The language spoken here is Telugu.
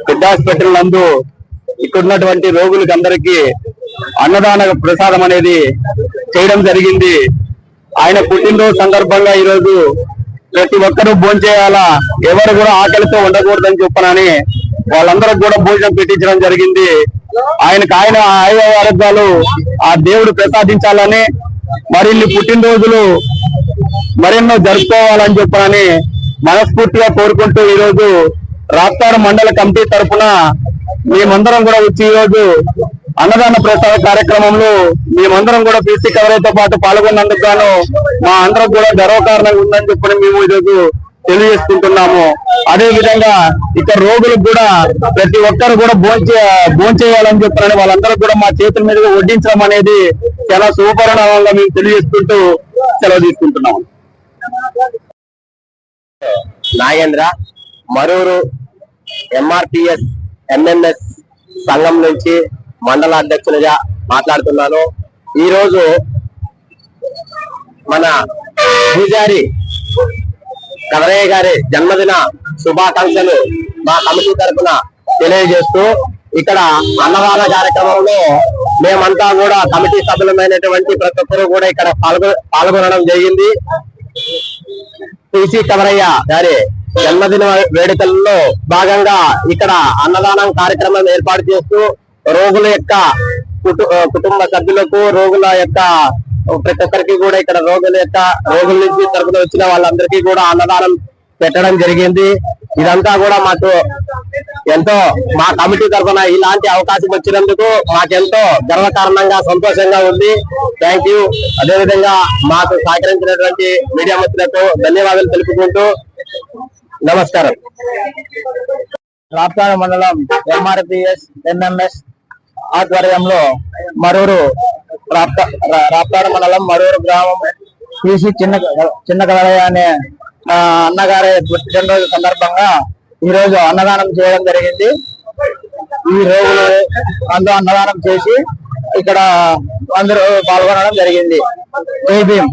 పెద్ద హాస్పిటల్ నందు ఇక్కడున్నటువంటి రోగులకి అందరికీ అన్నదాన ప్రసాదం అనేది చేయడం జరిగింది. ఆయన పుట్టినరోజు సందర్భంగా ఈరోజు ప్రతి ఒక్కరూ భోంచేయాలా, ఎవరు కూడా ఆకలితో ఉండకూడదని చెప్పనని వాళ్ళందరికి కూడా భోజనం పెట్టించడం జరిగింది. ఆయన ఆరోగ్యాలు ఆ దేవుడు ప్రసాదించాలని, మరిన్ని పుట్టినరోజులు మరెన్నో జరుపుకోవాలని చెప్పనని మనస్ఫూర్తిగా కోరుకుంటూ ఈరోజు రాప్తాడు మండల కమిటీ తరఫున మేమందరం కూడా వచ్చి ఈరోజు అన్నదాన ప్రసాద కార్యక్రమంలో మేమందరం కూడా పీసీ కవరేజ్తో పాటు పాల్గొన్నందుకు గాను మా అందరం కూడా గర్వకారణంగా ఉందని చెప్పని మేము ఈరోజు తెలియజేసుకుంటున్నాము. అదే విధంగా ఇక్కడ రోగులకు కూడా ప్రతి ఒక్కరు కూడా భోంచేయాలని చెప్పారని వాళ్ళందరూ కూడా మా చేతుల మీదుగా వడ్డించడం అనేది చాలా శుభపరిణామంగా మేము తెలియజేసుకుంటూ సెలవు తీసుకుంటున్నాము. నాగేంద్ర, మరూరు ఎంఆర్పిఎస్ ఎంఎన్ఎస్ సంఘం నుంచి మండల అధ్యక్షులుగా మాట్లాడుతున్నాను. ఈరోజు మన పూజారి కవరయ్య గారి జన్మదిన శుభాకాంక్షలు మా కమిటీ తరఫున తెలియజేస్తూ ఇక్కడ అన్నదాన కార్యక్రమంలో మేమంతా కూడా కమిటీ సభ్యులమైనటువంటి ప్రతి ఒక్కరూ కూడా ఇక్కడ పాల్గొనడం జరిగింది. పీసీ కవరయ్య గారి జన్మదిన వేడుకల్లో భాగంగా ఇక్కడ అన్నదానం కార్యక్రమం ఏర్పాటు చేస్తూ రోగుల యొక్క కుటుంబ సభ్యులకు, రోగుల యొక్క ప్రతి ఒక్కరికి కూడా ఇక్కడ రోగుల నుంచి తరపున వచ్చిన వాళ్ళందరికీ కూడా అన్నదానం పెట్టడం జరిగింది. ఇదంతా కూడా మాకు ఎంతో, మా కమిటీ తరఫున ఇలాంటి అవకాశం వచ్చినందుకు మాకెంతో గర్వకారణంగా సంతోషంగా ఉంది. Thank you. అదేవిధంగా మాకు సహకరించినటువంటి మీడియా మిత్రులకు ధన్యవాదాలు తెలుపుకుంటూ నమస్కారం. రాప్తాడు మండలం ఎంఆర్పిఎస్ ఎంఎంఎస్ ఆధ్వర్యంలో మరూరు రాప్తాడు మండలం మరూరు గ్రామం పీసీ చిన్న కవరయ్య అనే అన్నగారి పుట్టినరోజు సందర్భంగా ఈరోజు అన్నదానం చేయడం జరిగింది. ఈ రోగులు అందరూ అన్నదానం చేసి ఇక్కడ అందరూ పాల్గొనడం జరిగింది. జై భీమ్.